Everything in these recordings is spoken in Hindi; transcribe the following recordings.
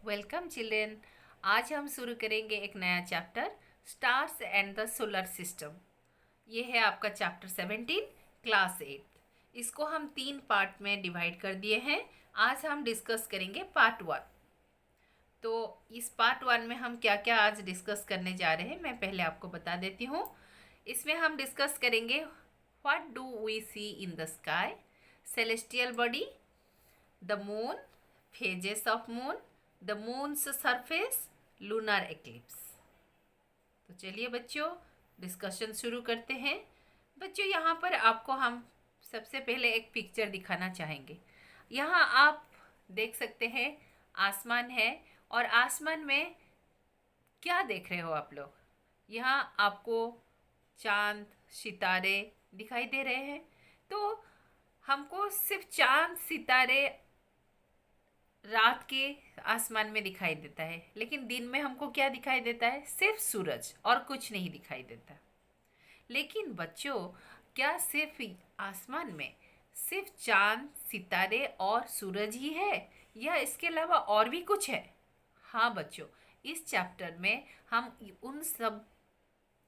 Welcome children. आज हम शुरू करेंगे एक नया chapter, stars and the solar system. ये है आपका चैप्टर 17, क्लास 8। इसको हम 3 पार्ट में डिवाइड कर दिए हैं। आज हम डिस्कस करेंगे पार्ट 1। तो इस पार्ट 1 में हम क्या क्या आज डिस्कस करने जा रहे हैं मैं पहले आपको बता देती हूँ। इसमें हम डिस्कस करेंगे what do we see in the sky, celestial body, the moon, phases of moon, the moon's surface, lunar eclipse। तो चलिए बच्चों, डिस्कशन शुरू करते हैं। बच्चों, यहाँ पर आपको हम सबसे पहले एक पिक्चर दिखाना चाहेंगे। यहाँ आप देख सकते हैं आसमान है, और आसमान में क्या देख रहे हो आप लोग? यहाँ आपको चांद सितारे दिखाई दे रहे हैं। तो हमको सिर्फ चांद सितारे रात के आसमान में दिखाई देता है, लेकिन दिन में हमको क्या दिखाई देता है? सिर्फ सूरज, और कुछ नहीं दिखाई देता। लेकिन बच्चों, क्या सिर्फ आसमान में सिर्फ चांद सितारे और सूरज ही है, या इसके अलावा और भी कुछ है? हाँ बच्चों, इस चैप्टर में हम उन सब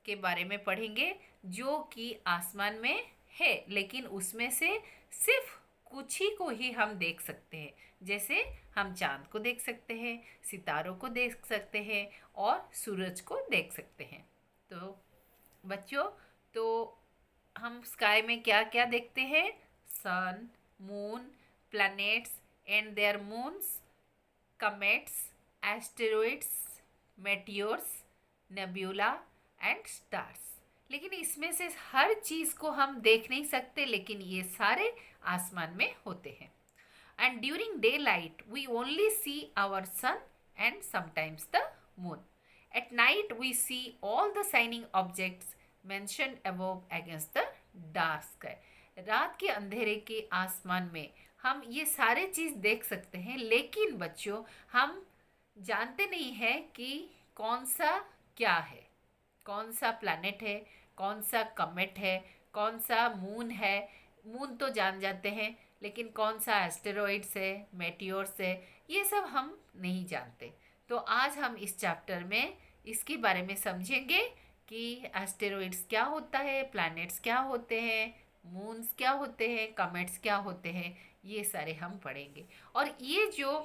के बारे में पढ़ेंगे जो कि आसमान में है, लेकिन उसमें से सिर्फ कुछ ही को ही हम देख सकते हैं। जैसे हम चांद को देख सकते हैं, सितारों को देख सकते हैं, और सूरज को देख सकते हैं। तो बच्चों, तो हम स्काई में क्या क्या देखते हैं? Sun, moon, planets and their moons, comets, asteroids, meteors, nebula and stars. लेकिन इसमें से हर चीज़ को हम देख नहीं सकते, लेकिन ये सारे आसमान में होते हैं। And during daylight we only see our sun and sometimes the moon. At night we see all the shining objects mentioned above against the dark sky। रात के अंधेरे के आसमान में हम ये सारे चीज़ देख सकते हैं, लेकिन बच्चों हम जानते नहीं हैं कि कौन सा क्या है, कौन सा प्लैनेट है, कौन सा कमेट है, कौन सा मून है। मून तो जान जाते हैं, लेकिन कौन सा एस्टेरॉइड्स है, मेटियोर्स है, ये सब हम नहीं जानते। तो आज हम इस चैप्टर में इसके बारे में समझेंगे कि एस्टेरॉइड्स क्या होता है, प्लैनेट्स क्या होते हैं, मून्स क्या होते हैं, कमेट्स क्या होते हैं, ये सारे हम पढ़ेंगे। और ये जो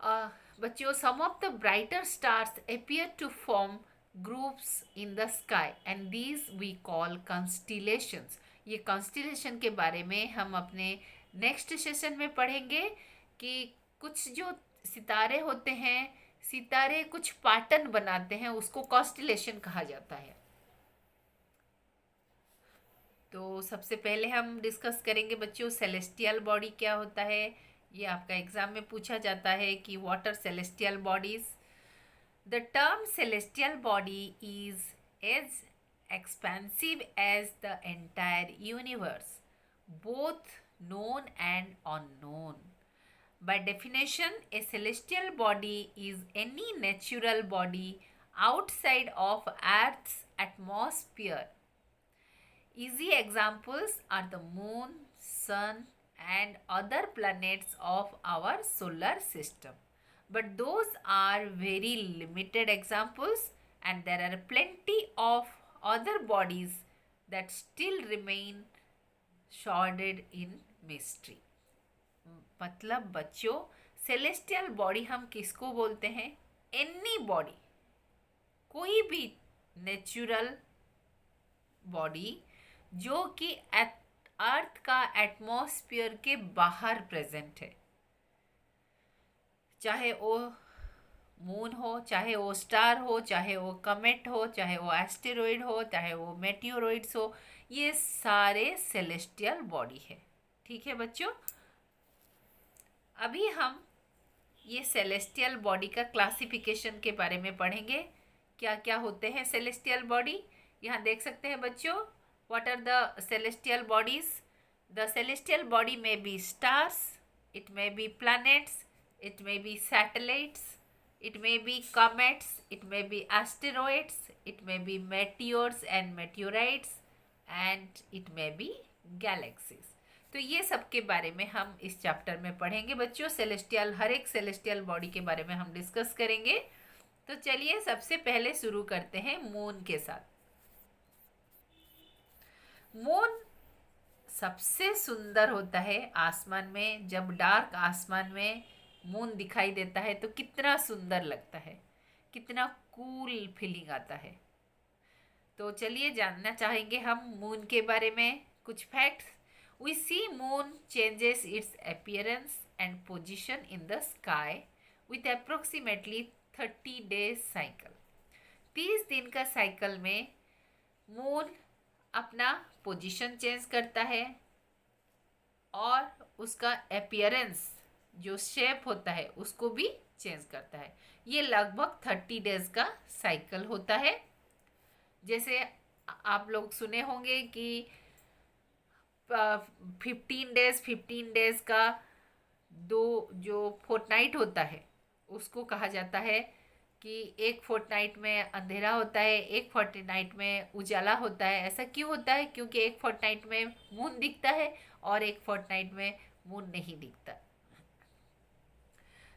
बच्चों, some of the brighter stars appear to form groups in the sky and these we call constellations। ये constellation के बारे में हम अपने नेक्स्ट सेशन में पढ़ेंगे कि कुछ जो सितारे होते हैं, सितारे कुछ पैटर्न बनाते हैं, उसको कॉन्स्टिलेशन कहा जाता है। तो सबसे पहले हम डिस्कस करेंगे बच्चों, सेलेस्टियल बॉडी क्या होता है। ये आपका एग्जाम में पूछा जाता है कि what are celestial bodies. The term celestial body is as expansive as the entire universe, both known and unknown। By definition, a celestial body is any natural body outside of Earth's atmosphere। Easy examples are the moon, sun, and other planets of our solar system. But those are very limited examples, and there are plenty of other bodies that still remain shrouded in mystery। मतलब बच्चों, सेलेस्टियल बॉडी हम किसको बोलते हैं? एनी बॉडी, कोई भी नेचुरल बॉडी जो कि अर्थ का एटमॉस्फेयर के बाहर प्रेजेंट है। चाहे वो मून हो, चाहे वो स्टार हो, चाहे वो कमेट हो, चाहे वो एस्टेरॉइड हो, चाहे वो मेटियोरॉइड्स हो, ये सारे सेलेस्टियल बॉडी है। ठीक है बच्चों, अभी हम ये सेलेस्टियल बॉडी का क्लासिफिकेशन के बारे में पढ़ेंगे। क्या क्या होते हैं सेलेस्टियल बॉडी? यहाँ देख सकते हैं बच्चों, what are the celestial bodies. The celestial body may be stars, it may be planets, it may be satellites, it may be comets, it may be asteroids, it may be meteors and meteorites, and it may be galaxies। तो ये सब के बारे में हम इस चैप्टर में पढ़ेंगे बच्चों। सेलेस्टियल, हर एक सेलेस्टियल बॉडी के बारे में हम डिस्कस करेंगे। तो चलिए सबसे पहले शुरू करते हैं मून के साथ। मून सबसे सुंदर होता है आसमान में। जब डार्क आसमान में मून दिखाई देता है तो कितना सुंदर लगता है, कितना कूल फीलिंग आता है। तो चलिए जानना चाहेंगे हम मून के बारे में कुछ facts. We see moon changes its appearance and position in the sky with approximately 30 days cycle. 30 दिन का साइकिल में मून अपना पोजीशन चेंज करता है और उसका अपीयरेंस, जो शेप होता है, उसको भी चेंज करता है। ये लगभग 30 डेज का साइकिल होता है। जैसे आप लोग सुने होंगे कि 15 डेज का दो जो फोर्टनाइट होता है उसको कहा जाता है कि एक फोर्टनाइट में अंधेरा होता है, एक फोर्टनाइट में उजाला होता है। ऐसा क्यों होता है? क्योंकि एक फोर्टनाइट में मून दिखता है और एक फोर्टनाइट में मून नहीं दिखता।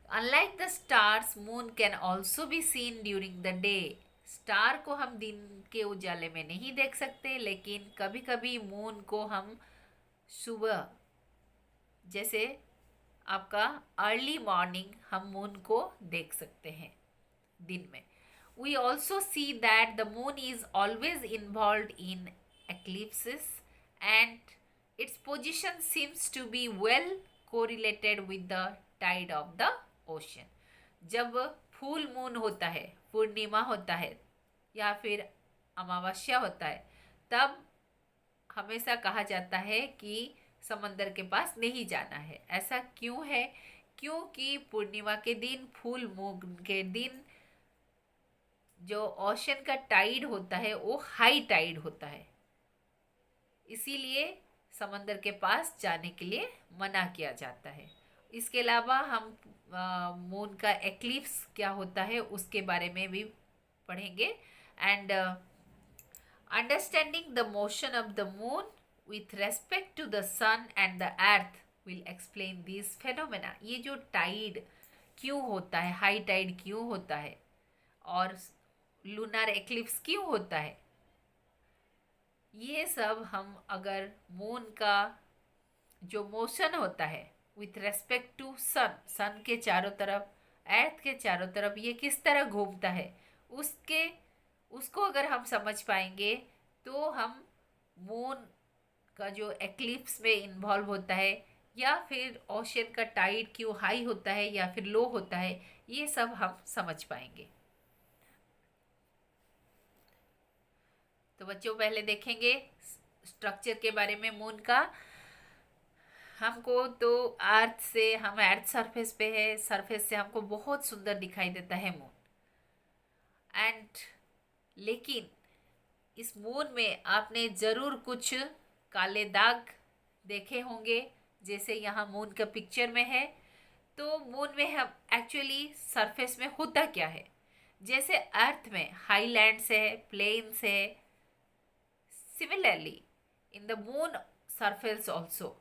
Unlike the stars, moon can also be seen during the day. Star को हम दिन के उजाले में नहीं देख सकते, लेकिन कभी कभी मून को हम सुबह, जैसे आपका अर्ली मॉर्निंग, हम मून को देख सकते हैं दिन में। We also see that the moon is always involved in eclipses and its position seems to be well correlated with the tide of the ocean. जब फुल मून होता है, पूर्णिमा होता है या फिर अमावस्या होता है, तब हमेशा कहा जाता है कि समंदर के पास नहीं जाना है। ऐसा क्यों है? क्योंकि पूर्णिमा के दिन, फुल मून के दिन, जो ओशन का टाइड होता है वो हाई टाइड होता है, इसीलिए समंदर के पास जाने के लिए मना किया जाता है। इसके अलावा हम मून का एक्लिप्स क्या होता है उसके बारे में भी पढ़ेंगे। And understanding the motion of the moon with respect to the sun and the earth will explain this phenomena. ये जो टाइड क्यों होता है, हाई टाइड क्यों होता है और लूनर एक्लिप्स क्यों होता है, ये सब हम अगर मून का जो मोशन होता है विथ रेस्पेक्ट टू सन, सन के चारों तरफ, अर्थ के चारों तरफ ये किस तरह घूमता है, उसको अगर हम समझ पाएंगे तो हम मून का जो एक्लिप्स में इन्वॉल्व होता है या फिर ओशन का टाइड क्यों हाई होता है या फिर लो होता है, ये सब हम समझ पाएंगे। तो बच्चों पहले देखेंगे स्ट्रक्चर के बारे में मून का। हमको तो अर्थ से, हम अर्थ सरफेस पे है, सरफेस से हमको बहुत सुंदर दिखाई देता है मून। लेकिन इस मून में आपने ज़रूर कुछ काले दाग देखे होंगे, जैसे यहाँ मून का पिक्चर में है। तो मून में हम एक्चुअली सरफेस में होता क्या है? जैसे अर्थ में हाईलैंड्स है, प्लेन्स है, similarly in the moon surface also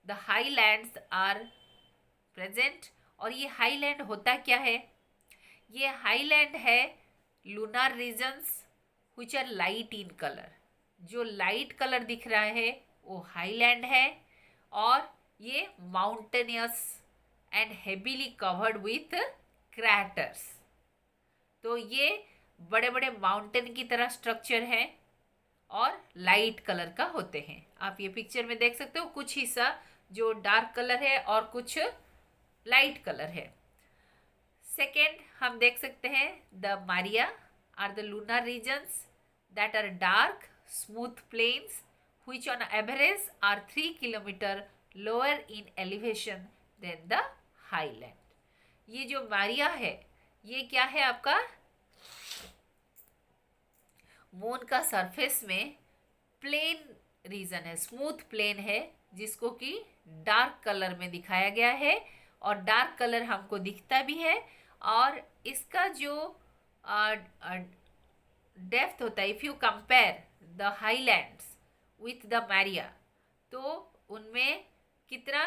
the highlands are present। और ये हाईलैंड होता क्या है? ये हाईलैंड है lunar regions which are light in color। जो लाइट कलर दिख रहा है वो हाईलैंड है, और ये mountainous and heavily covered with craters. तो ये बड़े बड़े माउंटेन की तरह स्ट्रक्चर है और लाइट कलर का होते हैं। आप ये पिक्चर में देख सकते हो, कुछ हिस्सा जो डार्क कलर है और कुछ लाइट कलर है। सेकेंड हम देख सकते हैं the maria are the lunar regions that are dark smooth plains which on average are 3 kilometer lower in elevation than the highland। ये जो मारिया है ये क्या है? आपका मून का सरफेस में प्लेन रीजन है, स्मूथ प्लेन है, जिसको कि डार्क कलर में दिखाया गया है, और डार्क कलर हमको दिखता भी है। और इसका जो डेप्थ होता है, if you compare the highlands with the Maria, तो उनमें कितना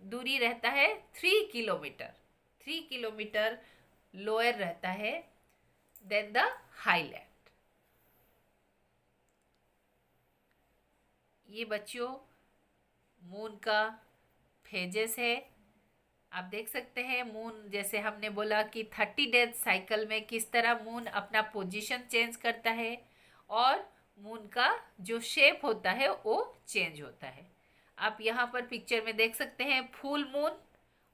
दूरी रहता है? 3 किलोमीटर। 3 किलोमीटर लोअर रहता है देन द हाईलैंड। ये बच्चों मून का फेजेस है। आप देख सकते हैं मून, जैसे हमने बोला कि 30 डेज साइकिल में किस तरह मून अपना पोजीशन चेंज करता है और मून का जो शेप होता है वो चेंज होता है। आप यहाँ पर पिक्चर में देख सकते हैं फुल मून,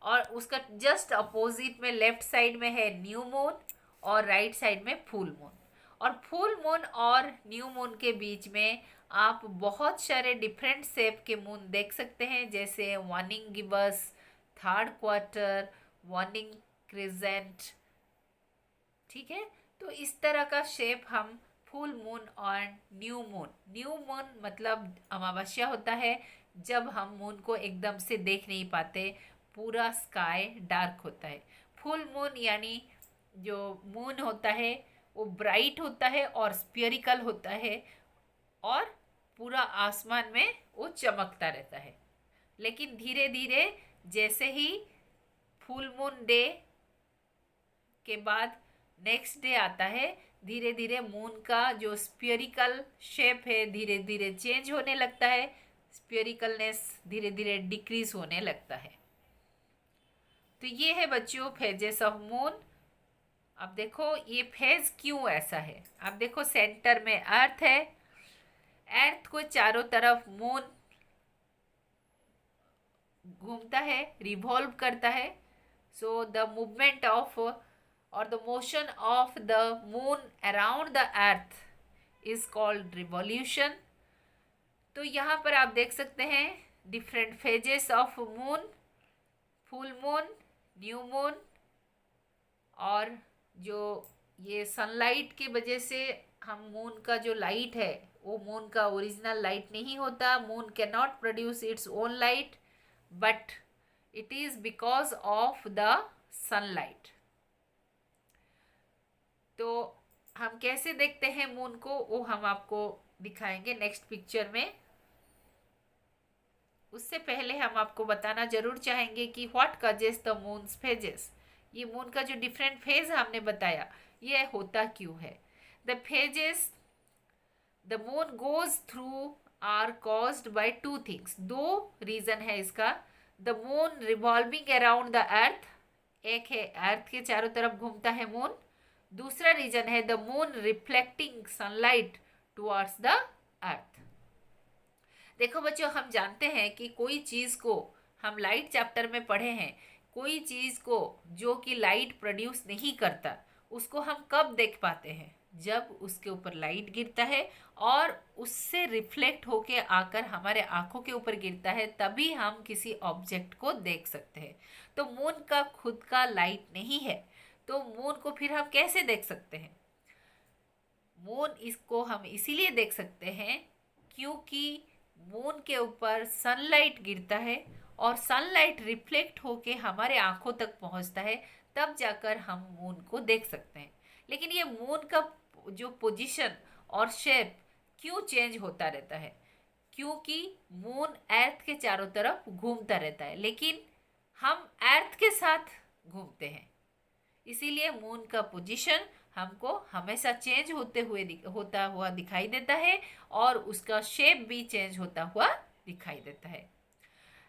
और उसका जस्ट अपोजिट में लेफ्ट साइड में है न्यू मून और राइट साइड में फुल मून। और फुल मून और न्यू मून के बीच में आप बहुत सारे डिफरेंट शेप के मून देख सकते हैं, जैसे waning gibbous, third quarter, waning crescent. ठीक है, तो इस तरह का शेप हम फुल मून और न्यू मून मतलब अमावस्या होता है जब हम मून को एकदम से देख नहीं पाते, पूरा स्काई डार्क होता है। फुल मून यानी जो मून होता है वो ब्राइट होता है और स्फीयरिकल होता है और पूरा आसमान में वो चमकता रहता है। लेकिन धीरे धीरे जैसे ही फुल मून डे के बाद नेक्स्ट डे आता है, धीरे धीरे मून का जो स्फीयरिकल शेप है धीरे धीरे चेंज होने लगता है, स्फीयरिकलनेस धीरे धीरे डिक्रीज होने लगता है। तो ये है बच्चों फेजेस ऑफ मून। अब देखो ये फेज क्यों ऐसा है। अब देखो सेंटर में अर्थ है, अर्थ को चारों तरफ मून घूमता है, रिवॉल्व करता है। सो द मूवमेंट ऑफ और the motion of the moon around the earth is called revolution. तो यहाँ पर आप देख सकते हैं different phases of moon, full moon, new moon, और जो ये सनलाइट की वजह से हम मून का जो लाइट है वो मून का ओरिजिनल लाइट नहीं होता। Moon can not produce its own light but it is because of the sunlight. तो हम कैसे देखते हैं मून को वो हम आपको दिखाएंगे नेक्स्ट पिक्चर में। उससे पहले हम आपको बताना जरूर चाहेंगे कि what causes the moons phases. ये मून का जो डिफरेंट फेज हमने बताया ये होता क्यों है। The phases the moon goes through are caused by 2 things. 2 reason है इसका। The moon revolving around the earth, एक है अर्थ के चारों तरफ घूमता है मून। दूसरा रीजन है the moon reflecting sunlight towards the earth. देखो बच्चों, हम जानते हैं कि कोई चीज़ को, हम लाइट चैप्टर में पढ़े हैं, कोई चीज़ को जो कि लाइट प्रोड्यूस नहीं करता उसको हम कब देख पाते हैं? जब उसके ऊपर लाइट गिरता है और उससे रिफ्लेक्ट होके आकर हमारे आंखों के ऊपर गिरता है, तभी हम किसी ऑब्जेक्ट को देख सकते हैं। तो मून का खुद का लाइट नहीं है, तो मून को फिर हम कैसे देख सकते हैं? मून इसको हम इसीलिए देख सकते हैं क्योंकि मून के ऊपर सनलाइट गिरता है और सनलाइट रिफ्लेक्ट होके हमारे आंखों तक पहुंचता है, तब जाकर हम मून को देख सकते हैं। लेकिन ये मून का जो पोजीशन और शेप क्यों चेंज होता रहता है? क्योंकि मून अर्थ के चारों तरफ घूमता रहता है, लेकिन हम अर्थ के साथ घूमते हैं, इसीलिए मून का पोजीशन हमको हमेशा चेंज होता हुआ दिखाई देता है और उसका शेप भी चेंज होता हुआ दिखाई देता है।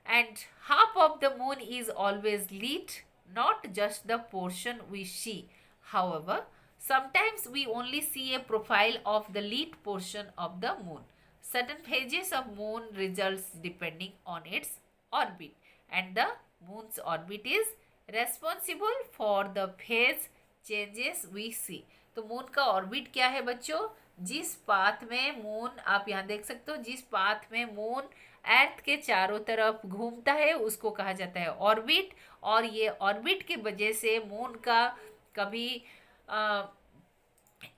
And half of the moon is always lit, not just the portion we see. However, sometimes we only see a profile of the lit portion of the moon. Certain phases of moon results depending on its orbit, and the moon's orbit is responsible for the phase changes we see. तो मून का ऑर्बिट क्या है बच्चों? जिस पाथ में मून, आप यहाँ देख सकते हो, जिस पाथ में मून अर्थ के चारों तरफ घूमता है उसको कहा जाता है ऑर्बिट। और ये ऑर्बिट की वजह से मून का कभी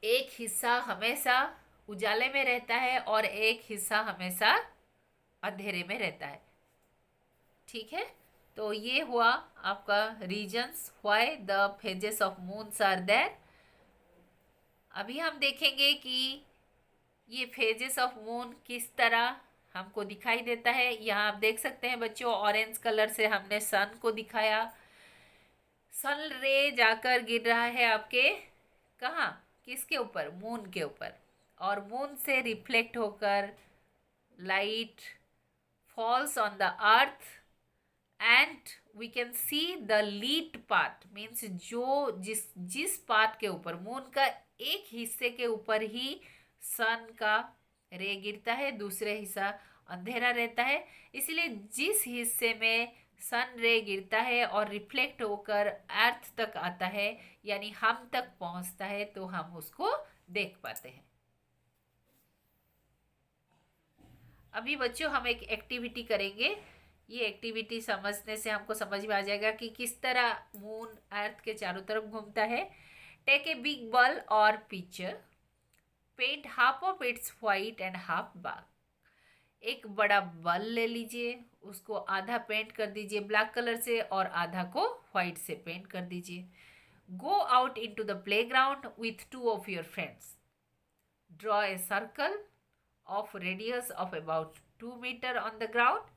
एक हिस्सा हमेशा उजाले में रहता है और एक हिस्सा हमेशा अंधेरे में रहता है। ठीक है, तो ये हुआ आपका reasons why the phases of moons are there. अभी हम देखेंगे कि ये फेजेस ऑफ मून किस तरह हमको दिखाई देता है। यहाँ आप देख सकते हैं बच्चों, ऑरेंज कलर से हमने सन को दिखाया। सन रे जाकर गिर रहा है आपके कहाँ, किसके ऊपर, मून के ऊपर, और मून से रिफ्लेक्ट होकर light falls on the earth and we can see the lead part means जो जिस पार्ट के ऊपर, मून का एक हिस्से के ऊपर ही सन का रे गिरता है, दूसरे हिस्सा अंधेरा रहता है। इसलिए जिस हिस्से में सन रे गिरता है और रिफ्लेक्ट होकर अर्थ तक आता है, यानी हम तक पहुंचता है, तो हम उसको देख पाते हैं। अभी बच्चों हम एक एक्टिविटी करेंगे। ये एक्टिविटी समझने से हमको समझ में आ जाएगा कि किस तरह मून अर्थ के चारों तरफ घूमता है। टेक ए बिग बॉल और picture, paint half of its white and half black. एक बड़ा बॉल ले लीजिए, उसको आधा पेंट कर दीजिए ब्लैक कलर से और आधा को व्हाइट से पेंट कर दीजिए। Go out into the playground with two of your friends. Draw a circle of radius of about 2 meter on the ground.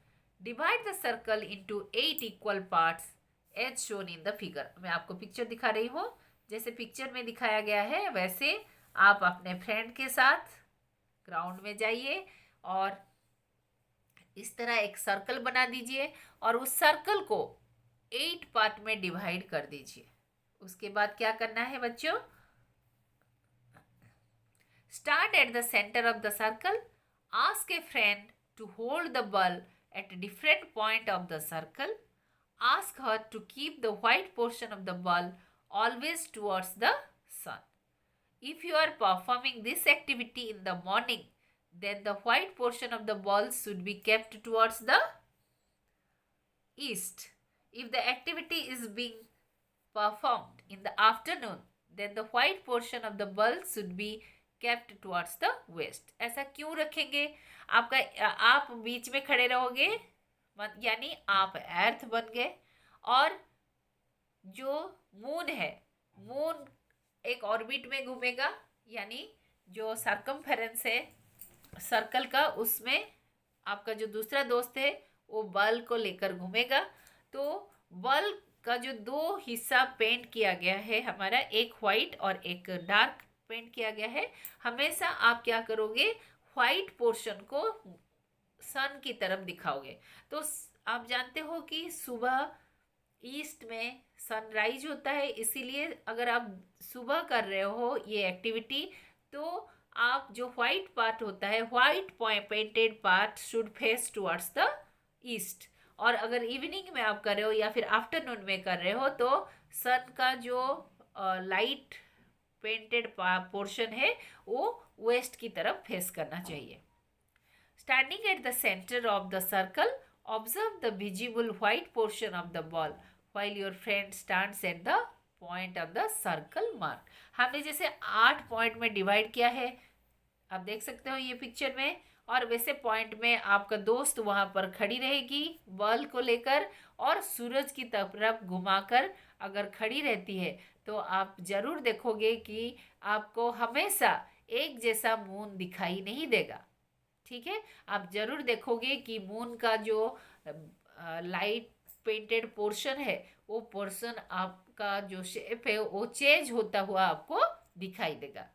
Divide the circle into 8 equal parts as shown in the figure. मैं आपको पिक्चर दिखा रही हूँ, जैसे पिक्चर में दिखाया गया है वैसे आप अपने फ्रेंड के साथ ग्राउंड में जाइए और इस तरह एक सर्कल बना दीजिए और उस सर्कल को 8 पार्ट में डिवाइड कर दीजिए। उसके बाद क्या करना है बच्चों, start at the center of the circle. Ask a friend to hold the ball at a different point of the circle. Ask her to keep the white portion of the ball always towards the sun. If you are performing this activity in the morning, then the white portion of the ball should be kept towards the east. If the activity is being performed in the afternoon, then the white portion of the ball should be kept towards the west. ऐसा क्यों रखेंगे, आपका आप बीच में खड़े रहोगे यानी आप अर्थ बन गए, और जो मून है, मून एक ऑर्बिट में घूमेगा, यानी जो सर्कमफेरेंस है सर्कल का, उसमें आपका जो दूसरा दोस्त है वो बॉल को लेकर घूमेगा। तो बॉल का जो दो हिस्सा पेंट किया गया है हमारा, एक व्हाइट और एक डार्क पेंट किया गया है, हमेशा आप क्या करोगे, व्हाइट पोर्शन को सन की तरफ दिखाओगे। तो आप जानते हो कि सुबह ईस्ट में सनराइज होता है, इसीलिए अगर आप सुबह कर रहे हो ये एक्टिविटी, तो आप जो व्हाइट पार्ट होता है, white painted part should face towards the east. और अगर इवनिंग में आप कर रहे हो या फिर आफ्टरनून में कर रहे हो, तो सन का जो लाइट पेंटेड पोर्शन है वो वेस्ट की तरफ फेस करना चाहिए। Standing at the centre of the circle, observe the visible white portion of the ball while your friend stands at the point of the circle mark. हमने जैसे 8 पॉइंट में डिवाइड किया है, आप देख सकते हो ये पिक्चर में, और वैसे पॉइंट में आपका दोस्त वहाँ पर खड़ी रहेगी बॉल को लेकर, और सूरज की तरफ घुमाकर अगर खड़ी रहती है तो आप जरूर देखोगे कि आपको हमेशा एक जैसा मून दिखाई नहीं देगा। ठीक है, आप जरूर देखोगे कि मून का जो लाइट पेंटेड पोर्शन है, वो पोर्शन आपका जो शेप है वो चेंज होता हुआ आपको दिखाई देगा।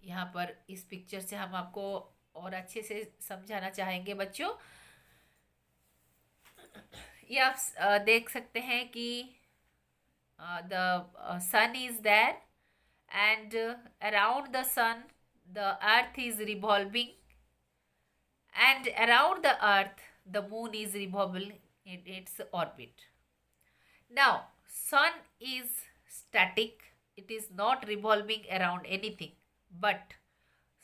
यहाँ पर इस पिक्चर से हम आपको और अच्छे से समझाना चाहेंगे बच्चों। ये आप देख सकते हैं कि the sun is there and around the sun the earth is revolving, and around the earth the moon is revolving in its orbit. Now, sun is static. It is not revolving around anything. But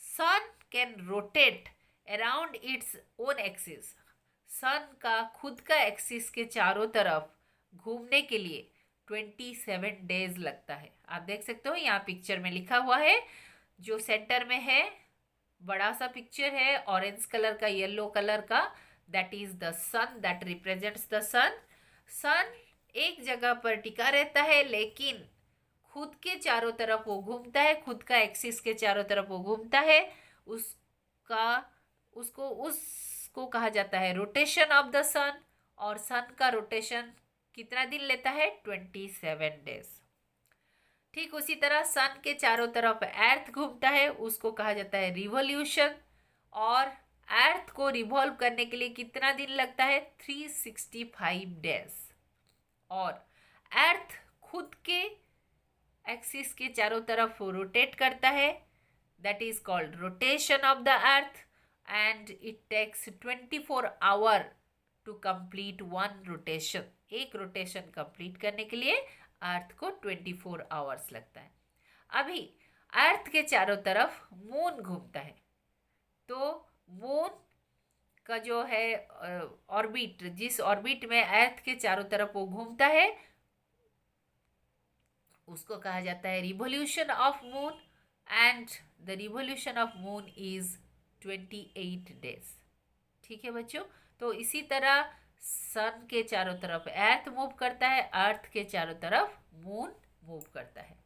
sun can rotate around its own axis. सन का खुद का एक्सिस के चारों तरफ घूमने के लिए 27 डेज लगता है। आप देख सकते हो यहाँ पिक्चर में लिखा हुआ है, जो सेंटर में है बड़ा सा पिक्चर है ऑरेंज कलर का, येलो कलर का, that is the sun, that represents the sun. Sun एक जगह पर टिका रहता है, लेकिन खुद के चारों तरफ वो घूमता है, खुद का एक्सिस के चारों तरफ वो घूमता है, उसका उसको कहा जाता है रोटेशन ऑफ द सन। और सन का रोटेशन कितना दिन लेता है? 27 डेज। ठीक उसी तरह सन के चारों तरफ अर्थ घूमता है, उसको कहा जाता है रिवॉल्यूशन। और अर्थ को रिवॉल्व करने के लिए कितना दिन लगता है? 365 डेज। और अर्थ खुद के एक्सिस के चारों तरफ रोटेट करता है, that is called rotation of the earth. And it takes 24 hour to complete one rotation. एक रोटेशन कंप्लीट करने के लिए अर्थ को 24 आवर्स लगता है। अभी अर्थ के चारों तरफ मून घूमता है, तो मून का जो है ऑर्बिट, जिस ऑर्बिट में अर्थ के चारों तरफ वो घूमता है, उसको कहा जाता है revolution of moon. And the revolution of moon is 28 days. ठीक है बच्चों, तो इसी तरह सन के चारों तरफ अर्थ मूव करता है, अर्थ के चारों तरफ मून मूव करता है।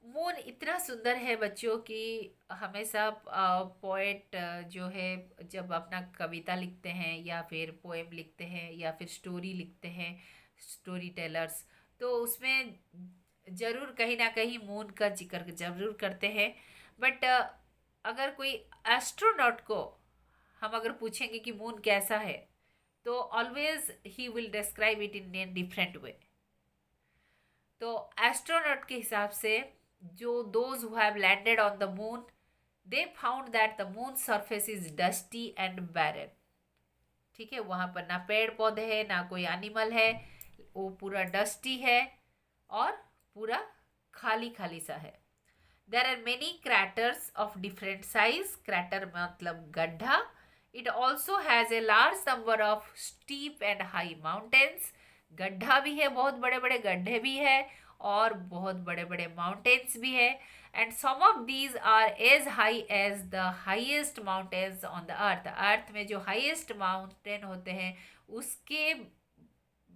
मून इतना सुंदर है बच्चों कि हमेशा पोएट जो है जब अपना कविता लिखते हैं या फिर पोएम लिखते हैं या फिर स्टोरी लिखते हैं, स्टोरी टेलर्स, तो उसमें ज़रूर कहीं ना कहीं मून का जिक्र ज़रूर करते हैं। बट अगर कोई एस्ट्रोनॉट को हम अगर पूछेंगे कि मून कैसा है, तो always he will describe it in different way. तो एस्ट्रोनॉट के हिसाब से जो those who have landed on the moon, they found that the moon surface is dusty and barren. ठीक है, वहाँ पर ना पेड़ पौधे हैं ना कोई एनिमल है, वो पूरा डस्टी है और पूरा खाली खाली सा है। There are many craters of different size, crater मतलब गड्ढा। It also has a large number of steep and high mountains. गड्ढा भी है, बहुत बड़े बड़े गड्ढे भी है और बहुत बड़े बड़े माउंटेन्स भी है। And some of these are as high as the highest mountains on the earth. Earth में जो हाईएस्ट माउंटेन होते हैं उसके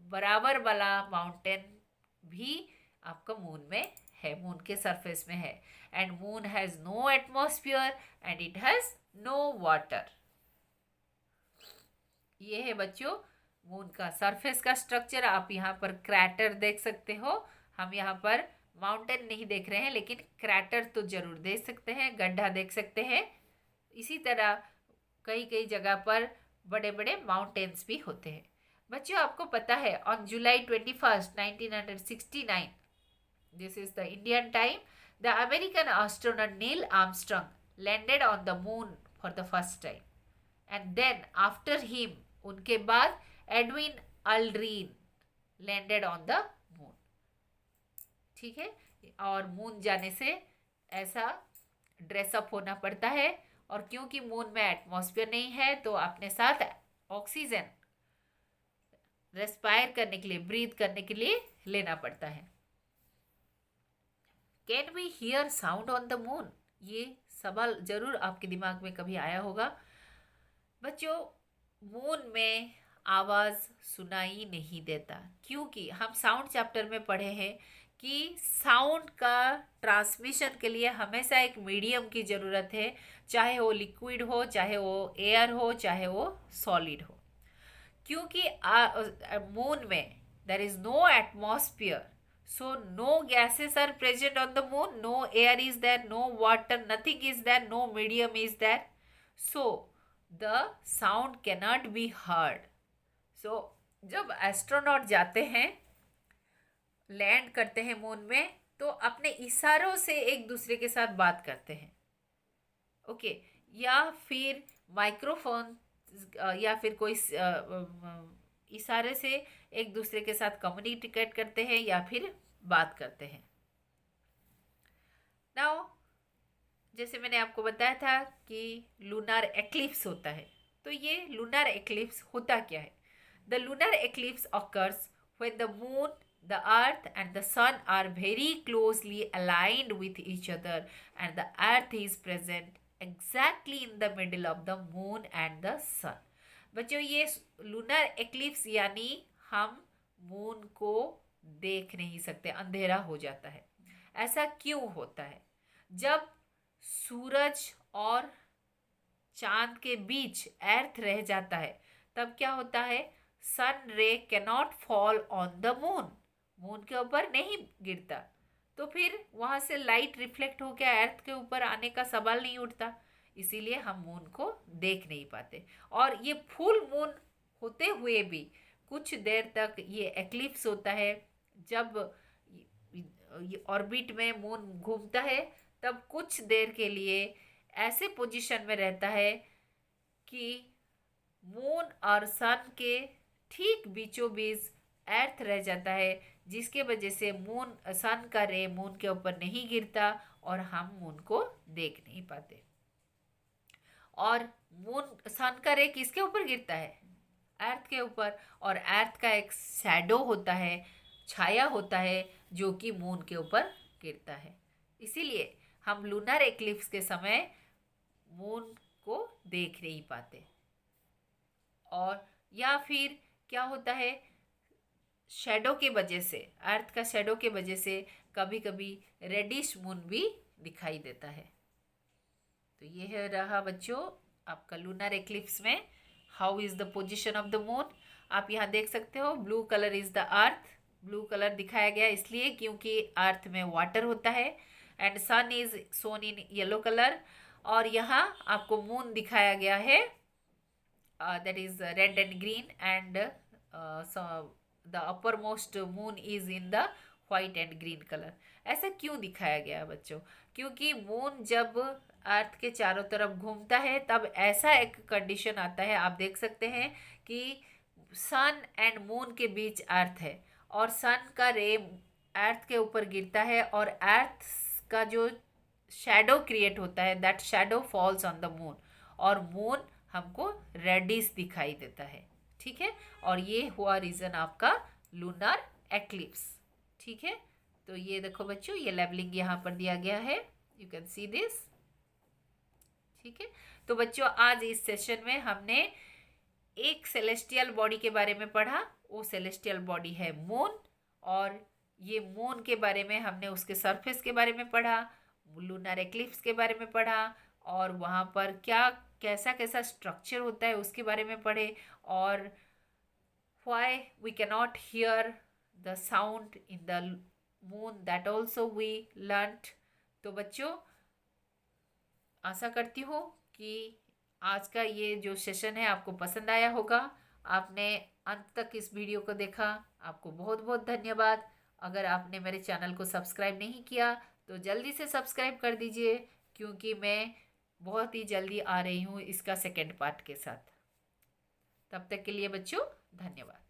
बराबर वाला माउंटेन भी आपका मून में है, मून के सरफेस में है। And moon has no atmosphere and it has no water. ये है बच्चों मून का सरफेस का स्ट्रक्चर। आप यहाँ पर क्रैटर देख सकते हो, हम यहाँ पर माउंटेन नहीं देख रहे हैं लेकिन क्रैटर तो जरूर देख सकते हैं, गड्ढा देख सकते हैं। इसी तरह कई कई जगह पर बड़े बड़े माउंटेन्स भी होते हैं। बच्चों आपको पता है on July 21, 1969, this is the Indian time, the American astronaut Neil Armstrong landed on the moon for the first time. And then after him, उनके बाद Edwin Aldrin landed on the moon. ठीक है, और मून जाने से ऐसा ड्रेसअप होना पड़ता है, और क्योंकि मून में एटमॉस्फेयर नहीं है तो अपने साथ ऑक्सीजन रेस्पायर करने के लिए, ब्रीथ करने के लिए लेना पड़ता है। Can we hear sound on the moon? ये सवाल जरूर आपके दिमाग में कभी आया होगा। बच्चों मून में आवाज़ सुनाई नहीं देता, क्योंकि हम साउंड चैप्टर में पढ़े हैं कि साउंड का ट्रांसमिशन के लिए हमेशा एक मीडियम की ज़रूरत है, चाहे वो लिक्विड हो, चाहे वो एयर हो, चाहे वो सॉलिड हो। क्योंकि मून में there is no atmosphere, so no gases are present on the moon, no air is there, no water, nothing is there, no medium is there, so the sound cannot be heard. So जब एस्ट्रोनॉट जाते हैं, लैंड करते हैं मून में, तो अपने इशारों से एक दूसरे के साथ बात करते हैं, ओके या फिर माइक्रोफोन या फिर कोई इशारे से एक दूसरे के साथ कम्युनिकेट करते हैं या फिर बात करते हैं। नाउ जैसे मैंने आपको बताया था कि लूनर एक्लिप्स होता है, तो ये लूनर एक्लिप्स होता क्या है? The lunar eclipse occurs when the moon, the earth and the sun are very closely aligned with each other and the earth is present exactly in the middle of the moon and the sun. बच्चों ये लूनर एक्लिप्स यानी हम मून को देख नहीं सकते, अंधेरा हो जाता है। ऐसा क्यों होता है? जब सूरज और चांद के बीच अर्थ रह जाता है तब क्या होता है? सन रे cannot fall on the moon, moon के ऊपर नहीं गिरता, तो फिर वहां से लाइट रिफ्लेक्ट होकर अर्थ के ऊपर आने का सवाल नहीं उठता। इसीलिए हम मून को देख नहीं पाते। और ये फुल मून होते हुए भी कुछ देर तक ये एक्लिप्स होता है। जब ऑर्बिट में मून घूमता है तब कुछ देर के लिए ऐसे पोजीशन में रहता है कि मून और सन के ठीक बीचों बीच अर्थ रह जाता है, जिसके वजह से मून सन का रे मून के ऊपर नहीं गिरता और हम मून को देख नहीं पाते। और मून सन का रे किसके ऊपर गिरता है? अर्थ के ऊपर। और अर्थ का एक शैडो होता है, छाया होता है, जो कि मून के ऊपर गिरता है। इसीलिए हम लूनर एक्लिप्स के समय मून को देख नहीं पाते। और या फिर क्या होता है, शैडो के वजह से, अर्थ का शैडो के वजह से कभी कभी रेडिश मून भी दिखाई देता है। तो ये है रहा बच्चों आपका लूनर एक्लिप्स में how is the position of the moon. आप यहाँ देख सकते हो blue colour is the earth, blue colour दिखाया गया इसलिए क्योंकि अर्थ में वाटर होता है। And sun is shown in yellow colour. और यहाँ आपको मून दिखाया गया है, that is red and green, and the upper most moon is in the white and green colour. ऐसा क्यों दिखाया गया है बच्चों? क्योंकि मून जब अर्थ के चारों तरफ घूमता है तब ऐसा एक कंडीशन आता है, आप देख सकते हैं कि सन एंड मून के बीच अर्थ है और सन का रे अर्थ के ऊपर गिरता है और अर्थ का जो शैडो क्रिएट होता है that shadow falls on the moon, और मून हमको रेडिश दिखाई देता है। ठीक है, और ये हुआ रीज़न आपका लूनर एक्लिप्स। ठीक है, तो ये देखो बच्चों, ये लेवलिंग यहाँ पर दिया गया है, यू कैन सी दिस। ठीक है, तो बच्चों आज इस सेशन में हमने एक सेलेस्टियल बॉडी के बारे में पढ़ा। वो सेलेस्टियल बॉडी है मून, और ये मून के बारे में हमने उसके सरफेस के बारे में पढ़ा, लूनर एक्लिप्स के बारे में पढ़ा, और वहाँ पर क्या कैसा कैसा स्ट्रक्चर होता है उसके बारे में पढ़े, और why we cannot hear the sound in the moon, that also we learnt। तो बच्चों आशा करती हूँ कि आज का ये जो सेशन है आपको पसंद आया होगा। आपने अंत तक इस वीडियो को देखा, आपको बहुत बहुत धन्यवाद। अगर आपने मेरे चैनल को सब्सक्राइब नहीं किया तो जल्दी से सब्सक्राइब कर दीजिए, क्योंकि मैं बहुत ही जल्दी आ रही हूँ इसका सेकेंड पार्ट के साथ। तब तक के लिए बच्चों धन्यवाद।